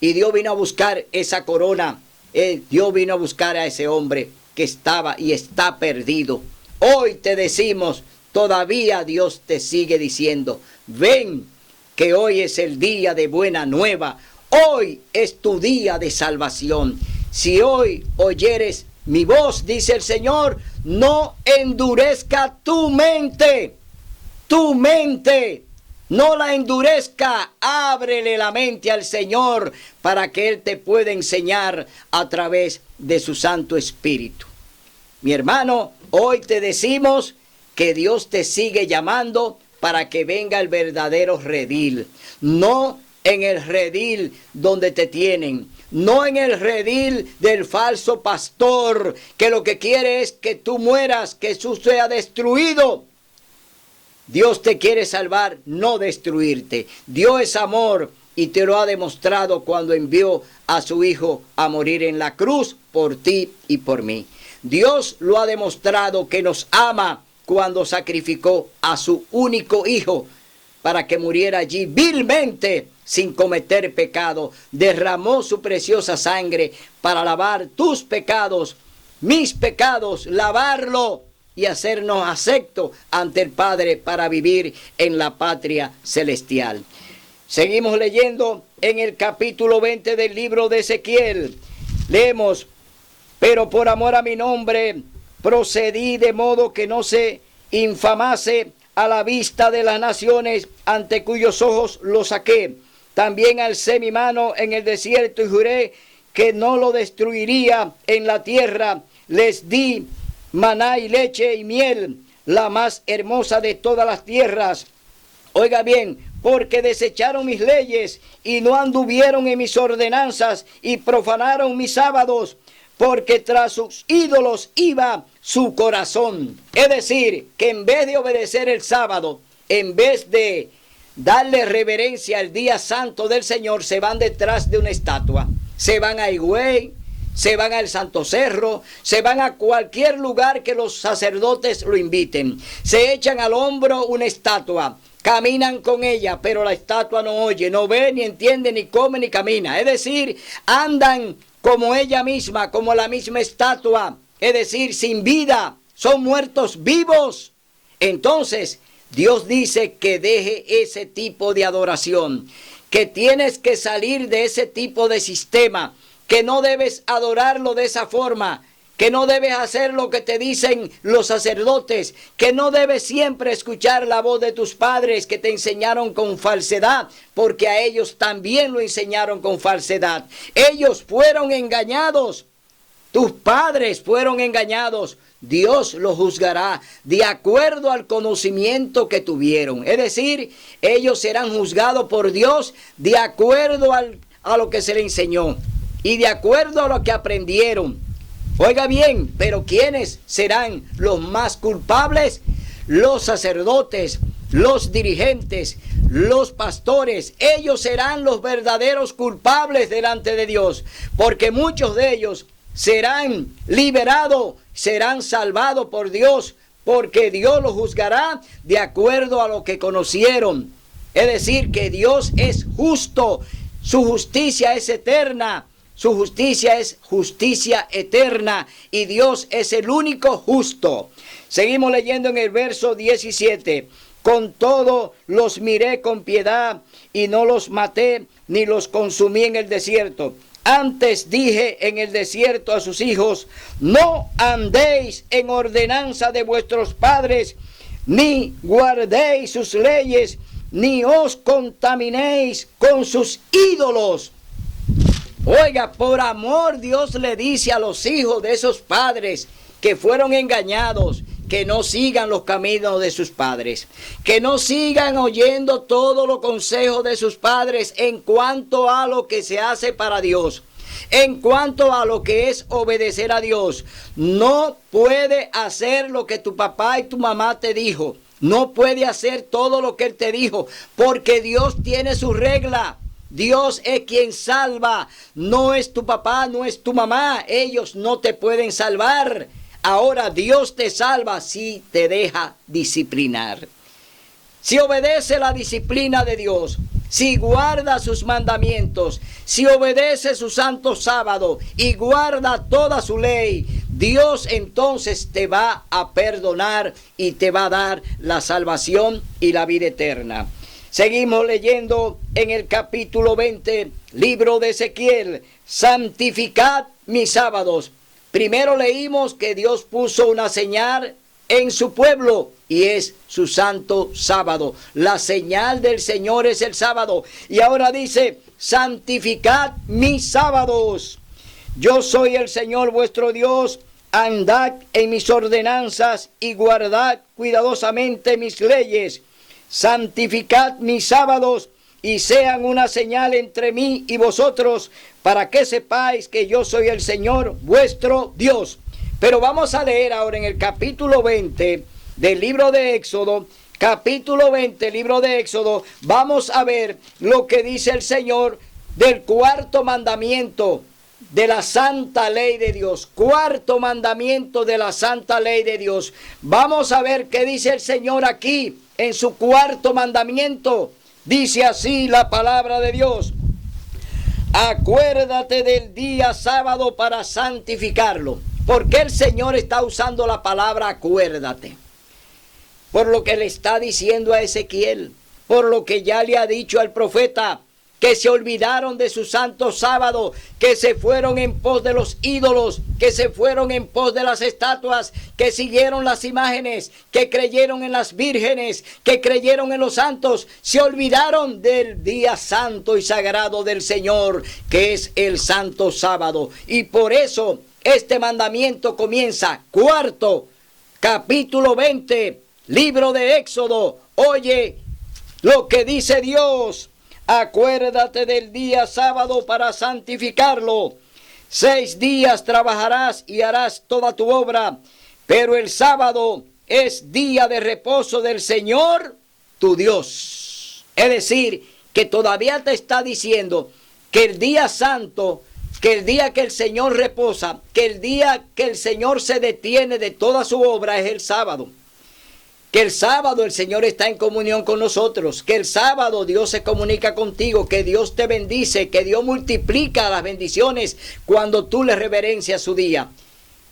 Y Dios vino a buscar esa corona. Dios vino a buscar a ese hombre que estaba y está perdido. Hoy te decimos, todavía Dios te sigue diciendo, ven, que hoy es el día de buena nueva. Hoy es tu día de salvación. Si hoy oyeres mi voz, dice el Señor, no endurezca tu mente. Tu mente, no la endurezca. Ábrele la mente al Señor para que Él te pueda enseñar a través de su Santo Espíritu. Mi hermano, hoy te decimos que Dios te sigue llamando para que venga el verdadero redil. No en el redil donde te tienen. No en el redil del falso pastor, que lo que quiere es que tú mueras, que tú seas destruido. Dios te quiere salvar, no destruirte. Dios es amor y te lo ha demostrado cuando envió a su Hijo a morir en la cruz por ti y por mí. Dios lo ha demostrado que nos ama cuando sacrificó a su único Hijo para que muriera allí vilmente sin cometer pecado. Derramó su preciosa sangre para lavar tus pecados, mis pecados, lavarlo y hacernos aceptos ante el Padre para vivir en la patria celestial. Seguimos leyendo en el capítulo 20 del libro de Ezequiel. Leemos: pero por amor a mi nombre procedí de modo que no se infamase a la vista de las naciones ante cuyos ojos lo saqué. También alcé mi mano en el desierto y juré que no lo destruiría en la tierra. Les di maná y leche y miel, la más hermosa de todas las tierras. Oiga bien, porque desecharon mis leyes y no anduvieron en mis ordenanzas y profanaron mis sábados, porque tras sus ídolos iba su corazón. Es decir, que en vez de obedecer el sábado, en vez de darle reverencia al día santo del Señor, se van detrás de una estatua. Se van a Higüey, se van al Santo Cerro, se van a cualquier lugar que los sacerdotes lo inviten. Se echan al hombro una estatua, caminan con ella, pero la estatua no oye, no ve, ni entiende, ni come, ni camina. Es decir, andan como ella misma, como la misma estatua, es decir, sin vida, son muertos vivos. Entonces, Dios dice que deje ese tipo de adoración, que tienes que salir de ese tipo de sistema, que no debes adorarlo de esa forma, que no debes hacer lo que te dicen los sacerdotes, que no debes siempre escuchar la voz de tus padres que te enseñaron con falsedad, porque a ellos también lo enseñaron con falsedad. Ellos fueron engañados, tus padres fueron engañados. Dios los juzgará de acuerdo al conocimiento que tuvieron. Es decir, ellos serán juzgados por Dios de acuerdo a lo que se les enseñó y de acuerdo a lo que aprendieron. Oiga bien, pero ¿quiénes serán los más culpables? Los sacerdotes, los dirigentes, los pastores. Ellos serán los verdaderos culpables delante de Dios, porque muchos de ellos serán liberados, serán salvados por Dios, porque Dios los juzgará de acuerdo a lo que conocieron. Es decir, que Dios es justo, su justicia es eterna, su justicia es justicia eterna y Dios es el único justo. Seguimos leyendo en el verso 17. Con todo los miré con piedad y no los maté ni los consumí en el desierto. Antes dije en el desierto a sus hijos, no andéis en ordenanza de vuestros padres, ni guardéis sus leyes, ni os contaminéis con sus ídolos. Oiga, por amor Dios le dice a los hijos de esos padres que fueron engañados, que no sigan los caminos de sus padres, que no sigan oyendo todos los consejos de sus padres en cuanto a lo que se hace para Dios, en cuanto a lo que es obedecer a Dios. No puede hacer lo que tu papá y tu mamá te dijo, no puede hacer todo lo que él te dijo, porque Dios tiene su regla. Dios es quien salva, no es tu papá, no es tu mamá, ellos no te pueden salvar. Ahora Dios te salva si te deja disciplinar. Si obedece la disciplina de Dios, si guarda sus mandamientos, si obedece su santo sábado y guarda toda su ley, Dios entonces te va a perdonar y te va a dar la salvación y la vida eterna. Seguimos leyendo en el capítulo 20, libro de Ezequiel, santificad mis sábados. Primero leímos que Dios puso una señal en su pueblo y es su santo sábado. La señal del Señor es el sábado. Y ahora dice, santificad mis sábados. Yo soy el Señor vuestro Dios. Andad en mis ordenanzas y guardad cuidadosamente mis leyes. Santificad mis sábados y sean una señal entre mí y vosotros, para que sepáis que yo soy el Señor vuestro Dios. Pero vamos a leer ahora en el capítulo 20 del libro de Éxodo, capítulo 20, libro de Éxodo, vamos a ver lo que dice el Señor del cuarto mandamiento de la santa ley de Dios. Cuarto mandamiento de la santa ley de Dios. Vamos a ver qué dice el Señor aquí en su cuarto mandamiento. Dice así la palabra de Dios: acuérdate del día sábado para santificarlo. ¿Por qué el Señor está usando la palabra acuérdate? Por lo que le está diciendo a Ezequiel, por lo que ya le ha dicho al profeta, que se olvidaron de su santo sábado, que se fueron en pos de los ídolos, que se fueron en pos de las estatuas, que siguieron las imágenes, que creyeron en las vírgenes, que creyeron en los santos, se olvidaron del día santo y sagrado del Señor, que es el santo sábado. Y por eso este mandamiento comienza, cuarto, capítulo 20, libro de Éxodo. Oye lo que dice Dios: acuérdate del día sábado para santificarlo. 6 días trabajarás y harás toda tu obra, pero el sábado es día de reposo del Señor tu Dios. Es decir, que todavía te está diciendo que el día santo que el día que el Señor reposa, que el día que el Señor se detiene de toda su obra es el sábado. Que el sábado el Señor está en comunión con nosotros, que el sábado Dios se comunica contigo, que Dios te bendice, que Dios multiplica las bendiciones cuando tú le reverencias su día.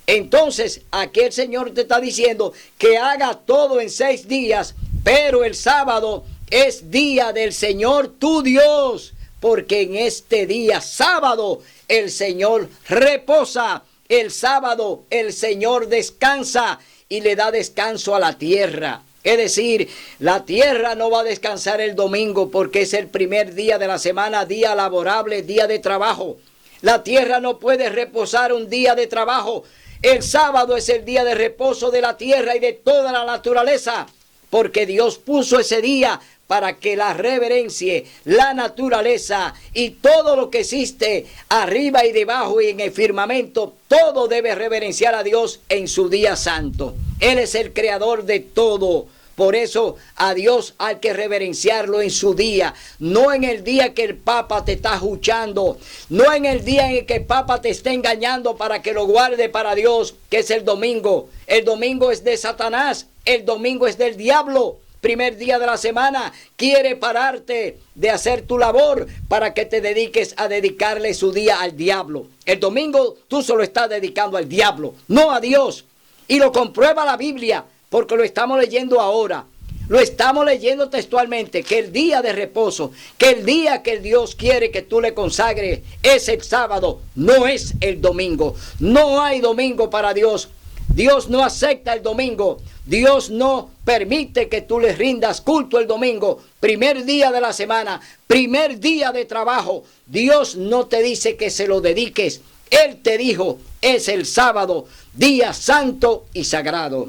Entonces, aquí el Señor te está diciendo que haga todo en 6 días, pero el sábado es día del Señor tu Dios, porque en este día sábado el Señor reposa, el sábado el Señor descansa y le da descanso a la tierra. Es decir, la tierra no va a descansar el domingo porque es el primer día de la semana, día laborable, día de trabajo. La tierra no puede reposar un día de trabajo. El sábado es el día de reposo de la tierra y de toda la naturaleza, porque Dios puso ese día para que la reverencie, la naturaleza y todo lo que existe arriba y debajo y en el firmamento, todo debe reverenciar a Dios en su día santo. Él es el creador de todo. Por eso a Dios hay que reverenciarlo en su día, no en el día que el Papa te está juchando, no en el día en el que el Papa te está engañando para que lo guarde para Dios, que es el domingo. El domingo es de Satanás, el domingo es del diablo. Primer día de la semana, quiere pararte de hacer tu labor para que te dediques a dedicarle su día al diablo. El domingo tú solo estás dedicando al diablo, no a Dios. Y lo comprueba la Biblia, porque lo estamos leyendo ahora. Lo estamos leyendo textualmente, que el día de reposo, que el día que Dios quiere que tú le consagres es el sábado, no es el domingo. No hay domingo para Dios. Dios no acepta el domingo. Dios no permite que tú le rindas culto el domingo, primer día de la semana, primer día de trabajo. Dios no te dice que se lo dediques. Él te dijo, es el sábado, día santo y sagrado.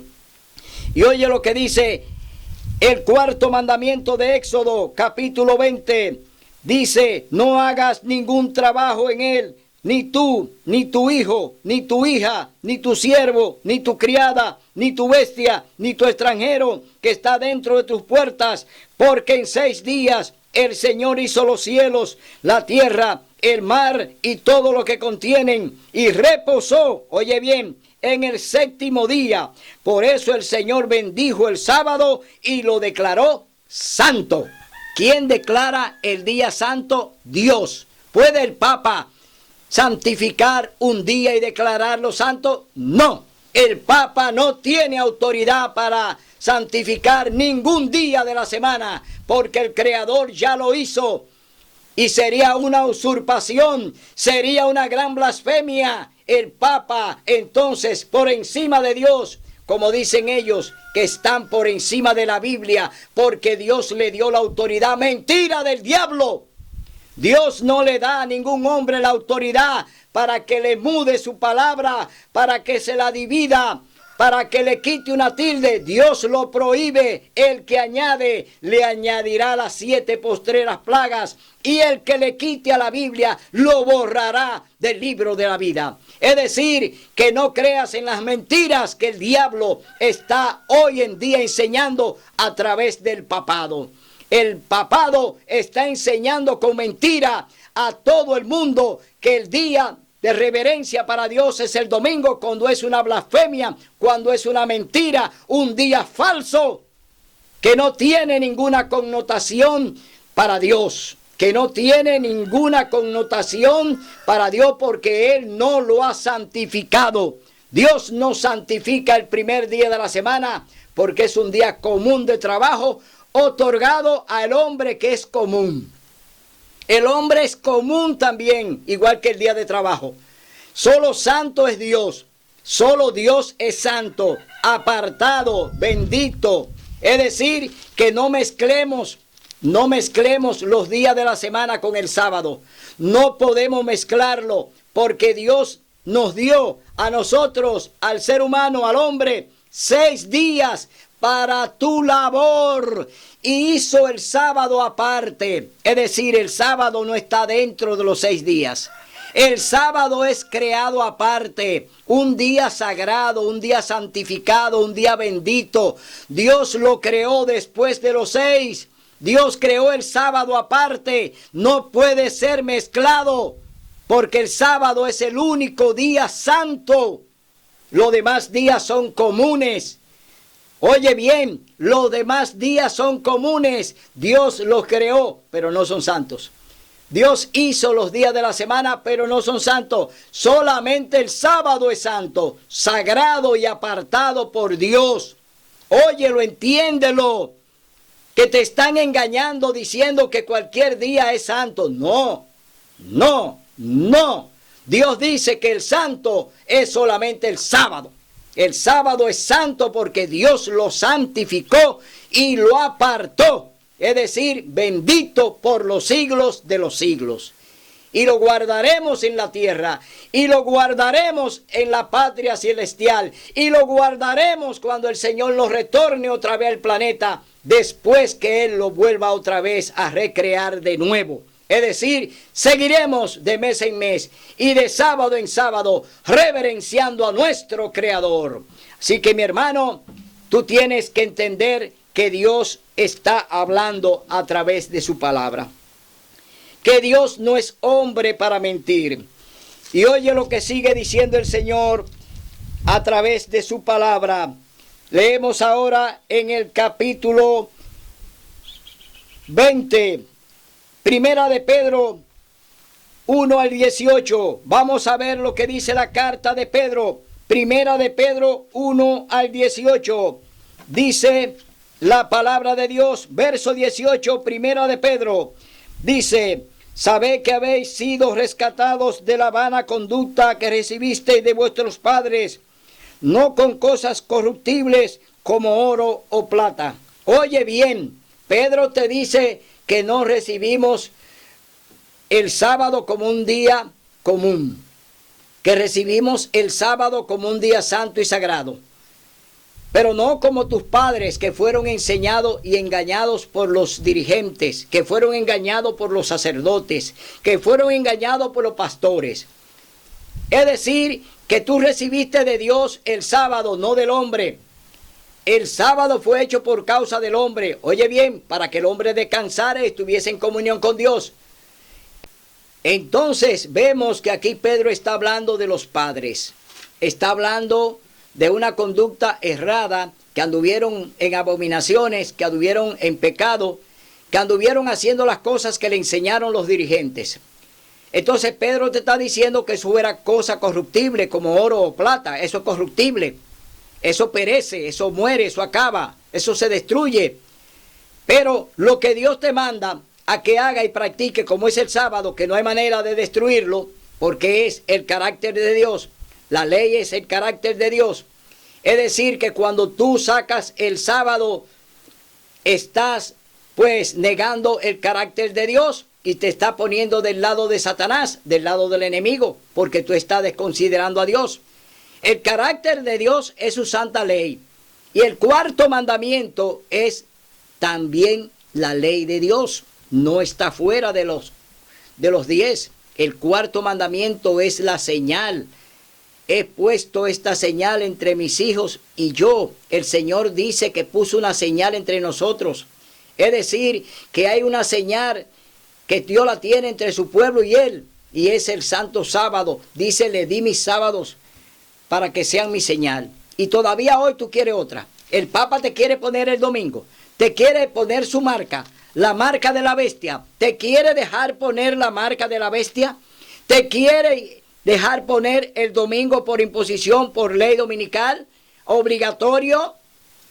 Y oye lo que dice el 4º mandamiento de Éxodo, capítulo 20. Dice, no hagas ningún trabajo en él, ni tú, ni tu hijo, ni tu hija, ni tu siervo, ni tu criada, ni tu bestia, ni tu extranjero que está dentro de tus puertas, porque en 6 días el Señor hizo los cielos, la tierra, el mar y todo lo que contienen, y reposó, oye bien, en el 7º día. Por eso el Señor bendijo el sábado y lo declaró santo. ¿Quién declara el día santo? Dios. ¿Puede el Papa santificar un día y declararlo santo? No. El Papa no tiene autoridad para santificar ningún día de la semana, porque el Creador ya lo hizo. Y sería una usurpación, sería una gran blasfemia. El Papa, entonces, por encima de Dios, como dicen ellos, que están por encima de la Biblia, porque Dios le dio la autoridad. Mentira del diablo. Dios no le da a ningún hombre la autoridad para que le mude su palabra, para que se la divida, para que le quite una tilde. Dios lo prohíbe. El que añade, le añadirá las 7 postreras plagas. Y el que le quite a la Biblia, lo borrará del libro de la vida. Es decir, que no creas en las mentiras que el diablo está hoy en día enseñando a través del papado. El papado está enseñando con mentira a todo el mundo que el día de reverencia para Dios es el domingo, cuando es una blasfemia, cuando es una mentira, un día falso que no tiene ninguna connotación para Dios, que no tiene ninguna connotación para Dios porque Él no lo ha santificado. Dios no santifica el primer día de la semana porque es un día común de trabajo otorgado al hombre que es común. El hombre es común también, igual que el día de trabajo. Solo santo es Dios. Solo Dios es santo, apartado, bendito. Es decir, que no mezclemos los días de la semana con el sábado. No podemos mezclarlo porque Dios nos dio a nosotros, al ser humano, al hombre, 6 días para tu labor, y hizo el sábado aparte. Es decir, el sábado no está dentro de los 6 días. El sábado es creado aparte, un día sagrado, un día santificado, un día bendito. Dios lo creó después de los 6. Dios creó el sábado aparte, no puede ser mezclado. porque el sábado es el único día santo. Los demás días son comunes. Oye bien, los demás días son comunes. Dios los creó, pero no son santos. Dios hizo los días de la semana, pero no son santos. Solamente el sábado es santo, sagrado y apartado por Dios. Óyelo, entiéndelo. Que te están engañando diciendo que cualquier día es santo. No, no, no. Dios dice que el santo es solamente el sábado. El sábado es santo porque Dios lo santificó y lo apartó. Es decir, bendito por los siglos de los siglos. Y lo guardaremos en la tierra, y lo guardaremos en la patria celestial, y lo guardaremos cuando el Señor nos retorne otra vez al planeta, después que Él lo vuelva otra vez a recrear de nuevo. Es decir, seguiremos de mes en mes y de sábado en sábado reverenciando a nuestro Creador. Así que mi hermano, tú tienes que entender que Dios está hablando a través de su palabra. Que Dios no es hombre para mentir. Y oye lo que sigue diciendo el Señor a través de su palabra. Leemos ahora en el capítulo 20, Primera de Pedro 1 al 18. Vamos a ver lo que dice la carta de Pedro. Primera de Pedro 1 al 18. Dice la palabra de Dios, verso 18, Primera de Pedro. Dice: sabed que habéis sido rescatados de la vana conducta que recibisteis de vuestros padres, no con cosas corruptibles como oro o plata. Oye bien, Pedro te dice que no recibimos el sábado como un día común, que recibimos el sábado como un día santo y sagrado, pero no como tus padres, que fueron enseñados y engañados por los dirigentes, que fueron engañados por los sacerdotes, que fueron engañados por los pastores. Es decir, que tú recibiste de Dios el sábado, no del hombre. El sábado fue hecho por causa del hombre. Oye bien, para que el hombre descansara y estuviese en comunión con Dios. Entonces vemos que aquí Pedro está hablando de los padres. Está hablando de una conducta errada, que anduvieron en abominaciones, que anduvieron en pecado, que anduvieron haciendo las cosas que le enseñaron los dirigentes. Entonces Pedro te está diciendo que eso era cosa corruptible, como oro o plata. Eso es corruptible, eso perece, eso muere, eso acaba, eso se destruye. Pero lo que Dios te manda a que haga y practique, como es el sábado, que no hay manera de destruirlo, porque es el carácter de Dios. La ley es el carácter de Dios. Es decir, que cuando tú sacas el sábado, estás pues negando el carácter de Dios y te está poniendo del lado de Satanás, del lado del enemigo, porque tú estás desconsiderando a Dios. El carácter de Dios es su santa ley. Y el cuarto mandamiento es también la ley de Dios. No está fuera de los 10. El cuarto mandamiento es la señal. He puesto esta señal entre mis hijos y yo. El Señor dice que puso una señal entre nosotros. Es decir, que hay una señal que Dios la tiene entre su pueblo y Él. Y es el santo sábado. Dice, le di mis sábados para que sean mi señal. Y todavía hoy tú quieres otra. El Papa te quiere poner el domingo. Te quiere poner su marca. La marca de la bestia. ¿Te quiere dejar poner la marca de la bestia? ¿Te quiere dejar poner el domingo por imposición, por ley dominical, obligatorio?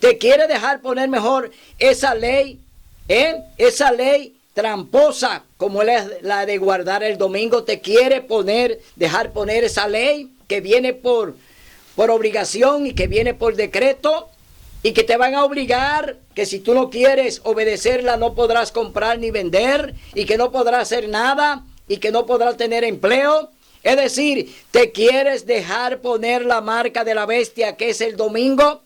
¿Te quiere dejar poner mejor esa ley? Esa ley tramposa como es la de guardar el domingo. ¿Te quiere dejar poner esa ley que viene por obligación y que viene por decreto? Y que te van a obligar que si tú no quieres obedecerla no podrás comprar ni vender, y que no podrás hacer nada, y que no podrás tener empleo. Es decir, ¿te quieres dejar poner la marca de la bestia, que es el domingo?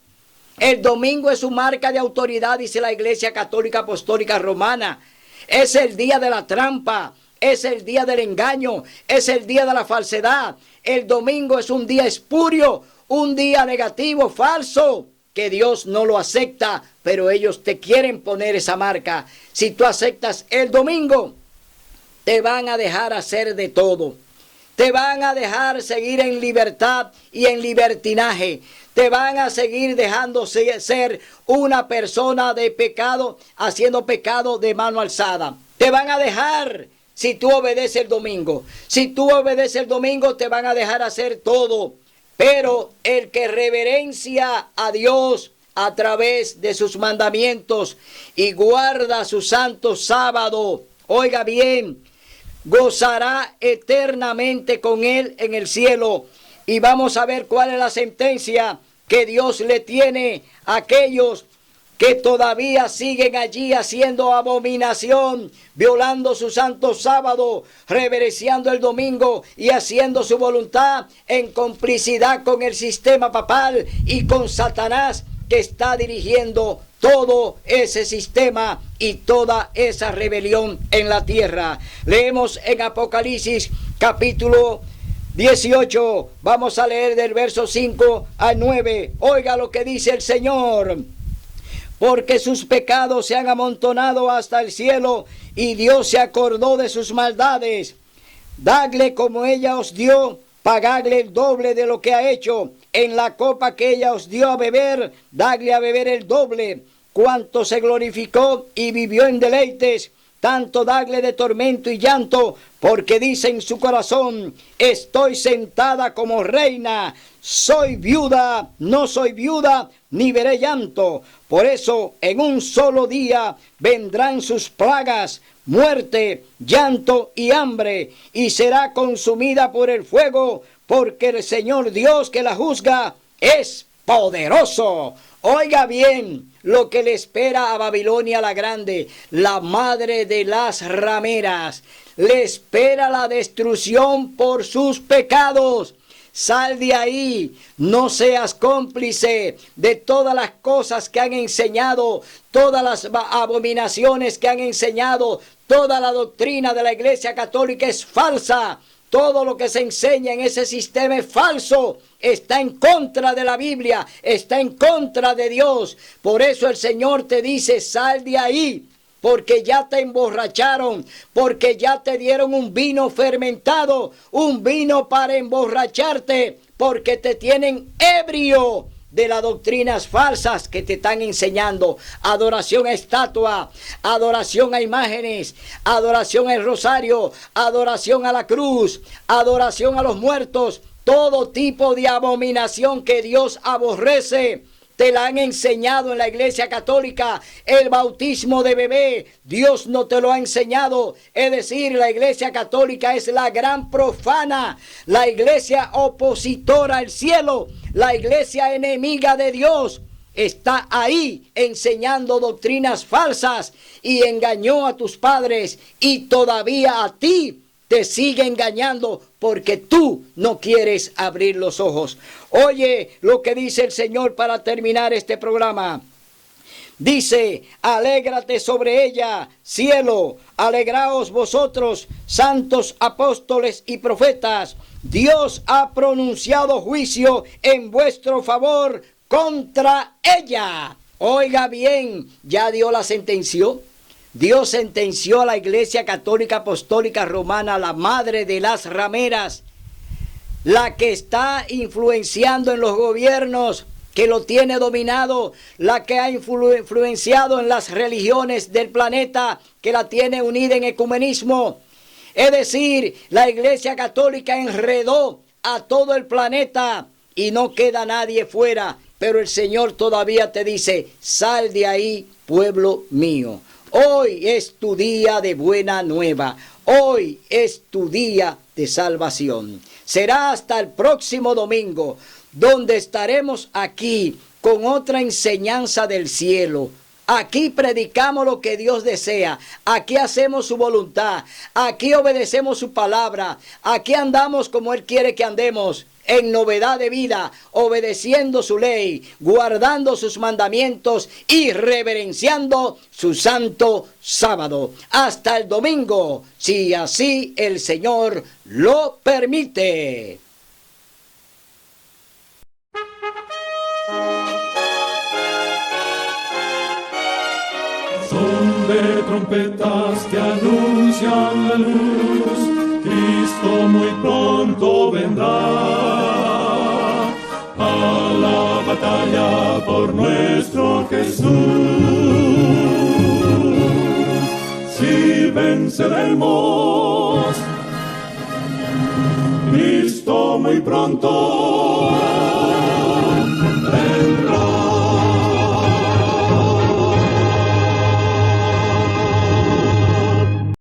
El domingo es su marca de autoridad, dice la Iglesia Católica Apostólica Romana. Es el día de la trampa, es el día del engaño, es el día de la falsedad. El domingo es un día espurio, un día negativo, falso, que Dios no lo acepta, pero ellos te quieren poner esa marca. Si tú aceptas el domingo, te van a dejar hacer de todo. te van a dejar seguir en libertad y en libertinaje. Te van a seguir dejando ser una persona de pecado, haciendo pecado de mano alzada. Te van a dejar si tú obedeces el domingo. Si tú obedeces el domingo, te van a dejar hacer todo. Pero el que reverencia a Dios a través de sus mandamientos y guarda su santo sábado, oiga bien, gozará eternamente con Él en el cielo. Y vamos a ver cuál es la sentencia que Dios le tiene a aquellos que todavía siguen allí haciendo abominación, violando su santo sábado, reverenciando el domingo y haciendo su voluntad en complicidad con el sistema papal y con Satanás, que está dirigiendo todo ese sistema y toda esa rebelión en la tierra. Leemos en Apocalipsis capítulo 18, vamos a leer del verso 5 al 9. Oiga lo que dice el Señor. Porque sus pecados se han amontonado hasta el cielo, y Dios se acordó de sus maldades. Dadle como ella os dio, pagadle el doble de lo que ha hecho. En la copa que ella os dio a beber, dadle a beber el doble. Cuanto se glorificó y vivió en deleites, tanto dadle de tormento y llanto, porque dice en su corazón: estoy sentada como reina, soy viuda, no soy viuda, ni veré llanto. Por eso en un solo día vendrán sus plagas, muerte, llanto y hambre, y será consumida por el fuego, porque el Señor Dios que la juzga es poderoso. Oiga bien lo que le espera a Babilonia la Grande, la madre de las rameras. Le espera la destrucción por sus pecados. Sal de ahí, no seas cómplice de todas las cosas que han enseñado, todas las abominaciones que han enseñado. Toda la doctrina de la Iglesia Católica es falsa. Todo lo que se enseña en ese sistema es falso. Está en contra de la Biblia, está en contra de Dios. Por eso el Señor te dice: sal de ahí, porque ya te emborracharon, porque ya te dieron un vino fermentado, un vino para emborracharte, porque te tienen ebrio de las doctrinas falsas que te están enseñando. Adoración a estatua, adoración a imágenes, adoración al rosario, adoración a la cruz, adoración a los muertos, todo tipo de abominación que Dios aborrece. Te la han enseñado en la Iglesia Católica. El bautismo de bebé, Dios no te lo ha enseñado. Es decir, la Iglesia Católica es la gran profana, la iglesia opositora al cielo, la iglesia enemiga de Dios. Está ahí enseñando doctrinas falsas y engañó a tus padres, y todavía a ti te sigue engañando porque tú no quieres abrir los ojos. Oye lo que dice el Señor para terminar este programa. Dice: alégrate sobre ella, cielo, alegraos vosotros, santos apóstoles y profetas. Dios ha pronunciado juicio en vuestro favor contra ella. Oiga bien, ya dio la sentencia. Dios sentenció a la Iglesia Católica Apostólica Romana, la madre de las rameras, la que está influenciando en los gobiernos, que lo tiene dominado, la que ha influenciado en las religiones del planeta, que la tiene unida en ecumenismo. Es decir, la Iglesia Católica enredó a todo el planeta y no queda nadie fuera. Pero el Señor todavía te dice: sal de ahí, pueblo mío. Hoy es tu día de buena nueva. Hoy es tu día de salvación. Será hasta el próximo domingo, donde estaremos aquí con otra enseñanza del cielo. Aquí predicamos lo que Dios desea. Aquí hacemos su voluntad. Aquí obedecemos su palabra. Aquí andamos como Él quiere que andemos, en novedad de vida, obedeciendo su ley, guardando sus mandamientos y reverenciando su santo sábado. Hasta el domingo, si así el Señor lo permite. Son de trompetas que anuncian la luz, Cristo muy pronto vendrá a la batalla por nuestro Jesús. Si venceremos, Cristo muy pronto